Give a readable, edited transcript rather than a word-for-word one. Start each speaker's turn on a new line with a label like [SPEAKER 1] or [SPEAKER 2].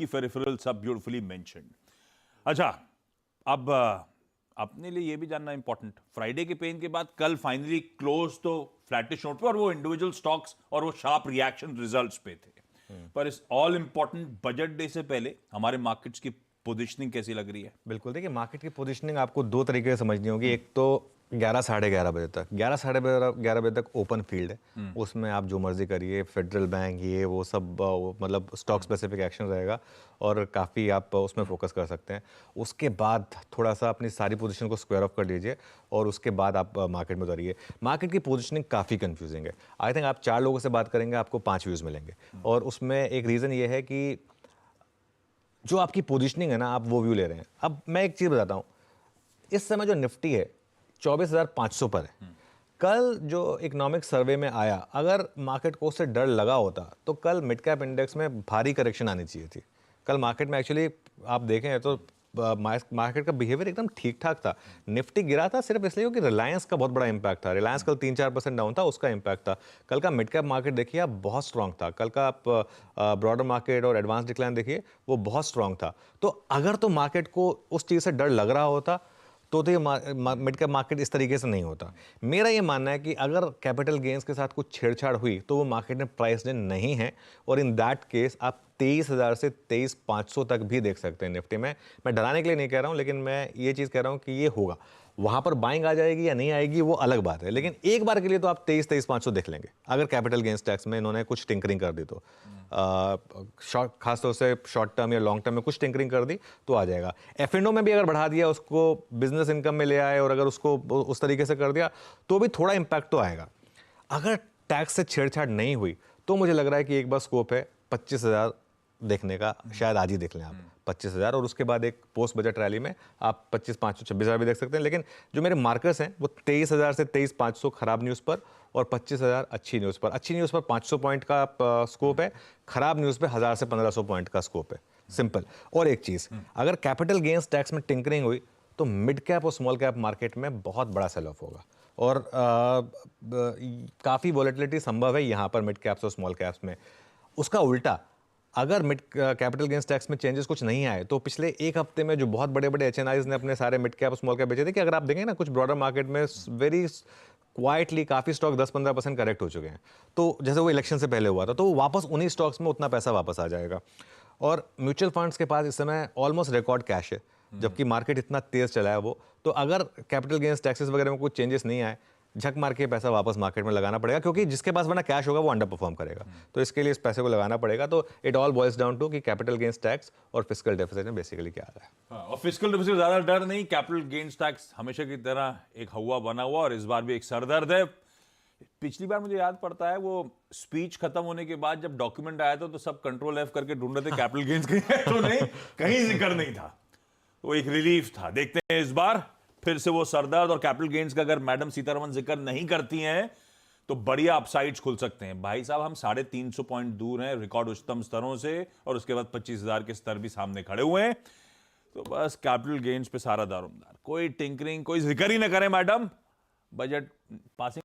[SPEAKER 1] बाकी फेरिफेरल सब beautifully mentioned. अच्छा, अब अपने लिए ये भी जानना इंपॉर्टेंट, फ्राइडे के पेन के बाद कल फाइनली क्लोज तो फ्लैटिश नोट पे और वो इंडिविजुअल स्टॉक्स और वो शार्प रिएक्शन रिजल्ट्स पे थे। पर इस ऑल इंपॉर्टेंट बजट डे से पहले हमारे मार्केट्स की पोजीशनिंग कैसी लग रही है?
[SPEAKER 2] बिल्कुल, देखिए मार्केट की पोजीशनिंग आपको दो तरीके से समझनी होगी। एक तो 11 साढ़े 11 बजे तक, 11 साढ़े 11 बजे तक ओपन फील्ड है, उसमें आप जो मर्जी करिए, फेडरल बैंक ये वो सब मतलब स्टॉक स्पेसिफिक एक्शन रहेगा और काफ़ी आप उसमें फोकस कर सकते हैं। उसके बाद थोड़ा सा अपनी सारी पोजीशन को स्क्वायर ऑफ कर लीजिए और उसके बाद आप मार्केट में उतरिए। मार्केट की पोजीशनिंग काफ़ी कंफ्यूजिंग है। आई थिंक आप 4 लोगों से बात करेंगे, आपको 5 व्यूज़ मिलेंगे और उसमें एक रीज़न ये है कि जो आपकी पोजीशनिंग है ना, आप वो व्यू ले रहे हैं। अब मैं एक चीज़ बताता हूँ, इस समय जो निफ्टी है 24,500 पर है। कल जो इकोनॉमिक सर्वे में आया, अगर मार्केट को उससे डर लगा होता तो कल मिड कैप इंडेक्स में भारी करेक्शन आनी चाहिए थी। कल मार्केट में एक्चुअली आप देखें तो मार्केट का बिहेवियर एकदम ठीक ठाक था। निफ्टी गिरा था सिर्फ इसलिए क्योंकि रिलायंस का बहुत बड़ा इंपैक्ट था। रिलायंस कल 3-4% डाउन था, उसका इंपैक्ट था। कल का मिड कैप मार्केट देखिए आप, बहुत स्ट्रांग था। कल का आप ब्रॉडर मार्केट और एडवांस डिक्लाइन देखिए, वो बहुत स्ट्रांग था। तो अगर तो मार्केट को उस चीज़ से डर लग रहा होता तो ये मिड कैप मार्केट इस तरीके से नहीं होता। मेरा ये मानना है कि अगर कैपिटल गेन्स के साथ कुछ छेड़छाड़ हुई तो वो मार्केट में प्राइस नहीं है और इन दैट केस आप 23,000 से 23,500 तक भी देख सकते हैं निफ्टी में। मैं डराने के लिए नहीं कह रहा हूं, लेकिन मैं ये चीज़ कह रहा हूं कि ये होगा। वहां पर बाइंग आ जाएगी या नहीं आएगी वो अलग बात है, लेकिन एक बार के लिए तो आप 23,500 देख लेंगे अगर कैपिटल गेन्स टैक्स में इन्होंने कुछ टिंकरिंग कर दी तो। खासतौर से शॉर्ट टर्म या लॉन्ग टर्म में कुछ टिंकरिंग कर दी तो आ जाएगा। एफ&ओ में भी अगर बढ़ा दिया, उसको बिजनेस इनकम में ले आए और अगर उसको उस तरीके से कर दिया तो भी थोड़ा इंपैक्ट तो आएगा। अगर टैक्स से छेड़छाड़ नहीं हुई तो मुझे लग रहा है कि एक बार स्कोप है 25,000 देखने का, शायद आज ही देख लें आप 25,000 और उसके बाद एक पोस्ट बजट रैली में आप 25,500 26,000 भी देख सकते हैं। लेकिन जो मेरे मार्कर्स हैं वो 23,000 से 23,500 खराब न्यूज़ पर और 25,000 अच्छी न्यूज़ पर। अच्छी न्यूज़ पर 500 पॉइंट का स्कोप है, खराब न्यूज़ पे 1,000 से 1,500 पॉइंट का स्कोप है। सिंपल। और एक चीज़, अगर कैपिटल गेन्स टैक्स में टिंकरिंग हुई तो मिड कैप और स्मॉल कैप मार्केट में बहुत बड़ा सेल ऑफ होगा और काफ़ी वॉलेटिलिटी संभव है यहाँ पर मिड कैप्स और स्मॉल कैप्स में। उसका उल्टा, अगर मिड कैपिटल गेन्स टैक्स में चेंजेस कुछ नहीं आए तो पिछले एक हफ्ते में जो बहुत बड़े बड़े एचएनआईज ने अपने सारे मिड कैप और स्मॉल कैप बेचे थे, कि अगर आप देखें ना कुछ ब्रॉडर मार्केट में वेरी क्वाइटली काफ़ी स्टॉक 10-15% करेक्ट हो चुके हैं। तो जैसे वो इलेक्शन से पहले हुआ था, तो वापस उन्हीं स्टॉक्स में उतना पैसा वापस आ जाएगा। और म्यूचुअल फंड्स के पास इस समय ऑलमोस्ट रिकॉर्ड कैश है, जबकि मार्केट इतना तेज चला है वो। तो अगर कैपिटल गेन्स टैक्सेस वगैरह में कुछ चेंजेस नहीं आए, झक मार के पैसा वापस मार्केट में लगाना पड़ेगा, क्योंकि जिसके पास वरना कैश होगा वो अंडर परफॉर्म करेगा। तो इसके लिए इस पैसे को लगाना पड़ेगा। तो it all boils down to कि कैपिटल गेन्स टैक्स और फिस्कल डेफिसिट में बेसिकली क्या आ रहा है।
[SPEAKER 1] हाँ, और फिस्कल डेफिसिट ज्यादा डर नहीं, कैपिटल गेन्स टैक्स हमेशा की तरह एक हवा बना हुआ और इस बार भी एक सरदर्द है। पिछली बार मुझे याद पड़ता है वो स्पीच खत्म होने के बाद जब डॉक्यूमेंट आया था तो सब कंट्रोल F करके ढूंढ रहे थे कैपिटल गेन्स के, तो नहीं, कहीं जिक्र नहीं था। वो एक रिलीफ था। देखते हैं इस बार फिर से वो सरदर्द और कैपिटल गेन्स का अगर मैडम सीतारमन जिक्र नहीं करती हैं तो बढ़िया अपसाइड्स खुल सकते हैं। भाई साहब, हम 350 पॉइंट दूर हैं रिकॉर्ड उच्चतम स्तरों से और उसके बाद 25,000 के स्तर भी सामने खड़े हुए हैं। तो बस कैपिटल गेन्स पे सारा दारोमदार, कोई टिंकरिंग, कोई जिक्र ही ना करें मैडम, बजट पासिंग